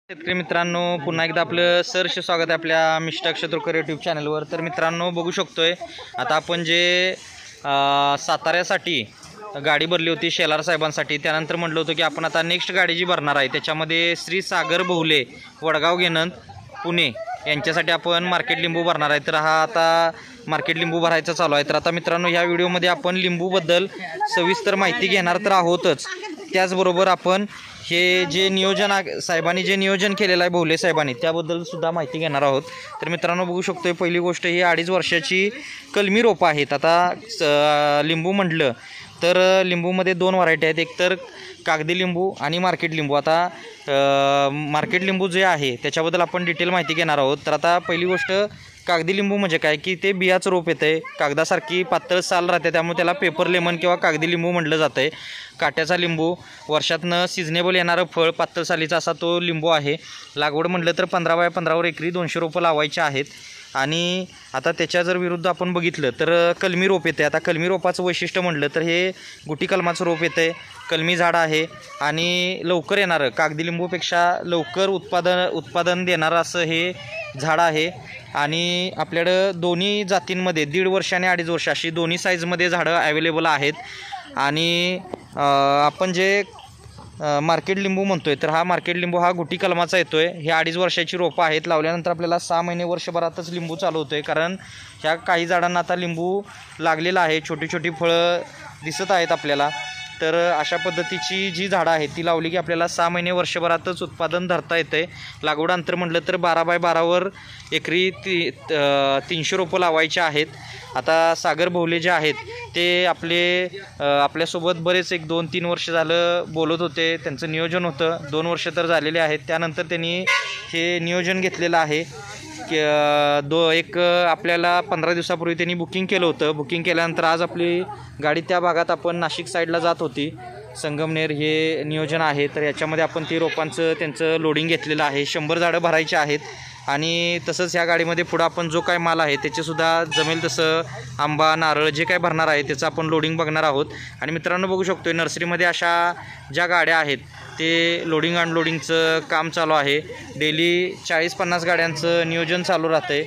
शेतकरी मित्रांनो, पुन्हा एकदा आपलं सहर्ष स्वागत आहे आपल्या मिस्टर अक्षतुर्कर यूट्यूब चॅनलवर। तर मित्रांनो, बघू शकतोय आता आपण जे साताऱ्यासाठी गाडी भरली होती शेलार साहेबांसाठी, त्यानंतर म्हटलं होतं की आपण आता नेक्स्ट गाडी जी भरणार आहे त्याच्यामध्ये श्री सागर बहुले वडगाव घेनंद पुणे यांच्यासाठी आपण मार्केट लिंबू भरणार आहे। तर हा आता मार्केट लिंबू भरायचा चालू आहे। तर आता मित्रांनो, ह्या व्हिडिओमध्ये आपण लिंबूबद्दल सविस्तर माहिती घेणार तर आहोतच, त्याचबरोबर आपण हे जे नियोजन साहेबांनी जे नियोजन केलेलं आहे बहुले साहेबांनी त्याबद्दल सुद्धा माहिती घेणार आहोत। तर मित्रांनो, बघू शकतोय पहिली गोष्ट ही 2.5 वर्षाची कलमी रोपं आहेत। आता लिंबू म्हटलं तर लिंबूमध्ये 2 व्हरायटी आहेत, एक तर कागदी लिंबू आणि मार्केट लिंबू। आता मार्केट लिंबू जे आहे त्याच्याबद्दल आपण डिटेल माहिती घेणार आहोत। तर आता पहिली गोष्ट, कागदी लिंबू म्हणजे काय की ते बियाचं रोप येतं, कागदासारखी पातळ साल राहते, त्यामुळे त्याला पेपर लेमन किंवा कागदी लिंबू म्हटलं जातं आहे। काट्याचा लिंबू, वर्षातनं सिजनेबल येणारं फळ, पातळ सालीचा असा तो लिंबू आहे। लागवड म्हटलं तर 15 बाय 15 एकरी 200 रोपं लावायचे आहेत। आणि आता त्याच्या जर विरुद्ध आपण बघितलं तर कलमी रोप येते। आता कलमी रोपाचं वैशिष्ट्य म्हटलं तर हे गुटी कलमाचं रोप येतं आहे, कलमी झाड आहे आणि लवकर येणारं, कागदी लिंबूपेक्षा लवकर उत्पादन देणारं असं हे झाड आहे। आणि आपल्याकडं दोन्ही जातींमध्ये 1.5 वर्ष आणि 2.5 वर्ष अशी दोन्ही साईजमध्ये झाडं अवेलेबल आहेत। आणि आपण जे मार्केट लिंबू म्हणतोय तर हा मार्केट लिंबू हा गुटी कलमाचा येतोय। हे 2.5 वर्षाची रोपं आहेत, लावल्यानंतर आपल्याला 6 महिने वर्षभरातच लिंबू चालू होतोय, कारण ह्या काही झाडांना आता लिंबू लागलेला आहे, छोटी छोटी फळं दिसत आहेत आपल्याला। तर अशा पद्धतीची जी झाडं आहेत ती लावली की आपल्याला 6 महिने वर्षभरातच उत्पादन धरता येते। लागवड अंतर म्हटलं तर 12 बाय 12 एकरी 300 रोपं लावायचे आहेत। आता सागर बहुले जे आहेत ते आपल्यासोबत बरेच 1-2-3 वर्ष झालं बोलत होते, त्यांचं नियोजन होतं, 2 वर्ष तर झालेले आहेत। त्यानंतर त्यांनी हे नियोजन घेतलेलं आहे की आपल्याला 15 दिवसापूर्वी त्यांनी बुकिंग केलं होतं। बुकिंग केल्यानंतर आज आपली गाडी त्या भागात आपण नाशिक साईडला जात होती, संगमनेर हे नियोजन आहे। तर याच्यामध्ये आपण ती रोपांचं त्यांचं लोडिंग घेतलेलं आहे, 100 झाडं भरायची आहेत। आणि तसंच ह्या गाडीमध्ये पुढं आपण जो काय माल आहे त्याचेसुद्धा जमेल तसं आंबा नारळ जे काय भरणार आहे त्याचं आपण लोडिंग बघणार आहोत। आणि मित्रांनो, बघू शकतो नर्सरीमध्ये अशा ज्या गाड्या आहेत ते लोडिंग अनलोडिंगचं काम चालू आहे, डेली 40-50 गाड्यांचं नियोजन चालू राहतं आहे।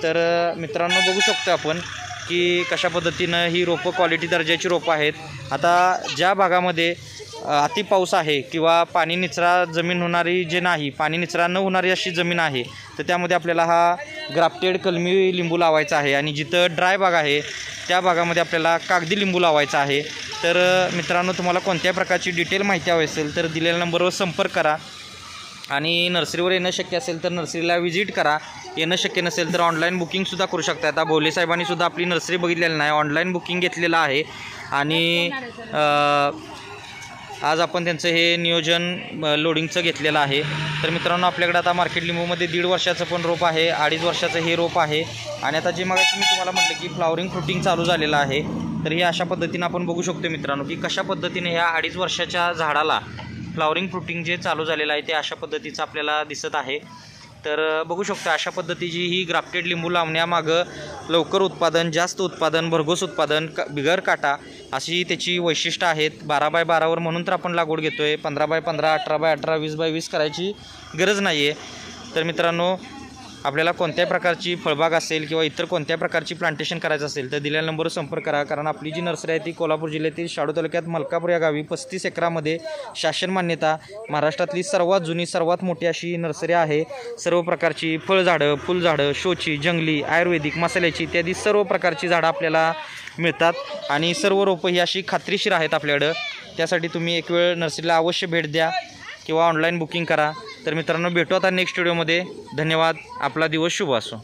तर मित्रांनो, बघू शकतो आपण की कशा पद्धतीनं ही रोपं क्वालिटी दर्जाची रोपं आहेत। आता ज्या भागामध्ये अति पाऊस आहे किंवा पाणी निचरा जमीन होणारी जे नाही, पाणी निचरा न होणारी अशी जमीन आहे, तर त्यामध्ये आपल्याला हा ग्राफ्टेड कलमी लिंबू लावायचा आहे। आणि जिथं ड्राय भाग आहे त्या भागामध्ये आपल्याला कागदी लिंबू लावायचा आहे। तर मित्रांनो, तुम्हाला कोणत्याही प्रकारची डिटेल माहिती हवी असेल तर दिलेल्या नंबरवर संपर्क करा। आणि नर्सरीवर येणं शक्य असेल तर नर्सरीला व्हिजिट करा, येणं शक्य नसेल तर ऑनलाईन बुकिंगसुद्धा करू शकता। आता भोले साहेबांनीसुद्धा आपली नर्सरी बघितलेली नाही, ऑनलाईन बुकिंग घेतलेलं आहे। आणि आज आपण त्यांचं हे नियोजन लोडिंगचं घेतलेलं आहे। तर मित्रांनो, आपल्याकडे आता मार्केट लिंबूमध्ये 1.5 वर्षाचं पण रोप आहे, 2.5 वर्षाचं हे रोप आहे। आणि आता जे मगाशी मी तुम्हाला म्हटलं की फ्लॉवरिंग फ्रुटिंग चालू झालेलं आहे, तर हे अशा पद्धतीनं आपण बघू शकतो मित्रांनो की कशा पद्धतीने ह्या 2.5 वर्षाच्या झाडाला फ्लॉवरिंग फ्रुटिंग जे चालू झालेलं आहे ते अशा पद्धतीचं आपल्याला दिसत आहे। तर बघू शकतो अशा पद्धतीची ही ग्राफ्टेड लिंबू लावण्यामागं लवकर उत्पादन, जास्त उत्पादन, भरघोस उत्पादन, बिगर काटा अशी त्याची वैशिष्ट्य आहेत। 12 बाय 12 म्हणून तर आपण लागवड घेतो आहे, 15 बाय 15, 18 बाय 18, 20 बाय 20 करायची गरज नाही आहे। तर मित्रांनो, आपल्याला कोणत्याही प्रकारची फळबाग असेल किंवा इतर कोणत्याही प्रकारची प्लांटेशन करायचं असेल तर दिलेल्या नंबरवर संपर्क करा, कारण आपली जी नर्सरी आहे ती कोल्हापूर जिल्ह्यातील शाडू तालुक्यात मलकापूर या गावी 35 एकरामध्ये शासन मान्यता, महाराष्ट्रातली सर्वात जुनी सर्वात मोठी अशी नर्सरी आहे। सर्व प्रकारची फळझाडं, फुलझाडं, शोची, जंगली, आयुर्वेदिक, मसाल्याची इत्यादी सर्व प्रकारची झाडं आपल्याला मिळतात। आणि सर्व रोपं ही अशी खात्रीशीर आहेत आपल्याकडं, त्यासाठी तुम्ही एक वेळ नर्सरीला अवश्य भेट द्या किंवा ऑनलाईन बुकिंग करा। तर मित्रांनो, भेटू आता नेक्स्ट व्हिडिओमध्ये। धन्यवाद, आपला दिवस शुभ असो।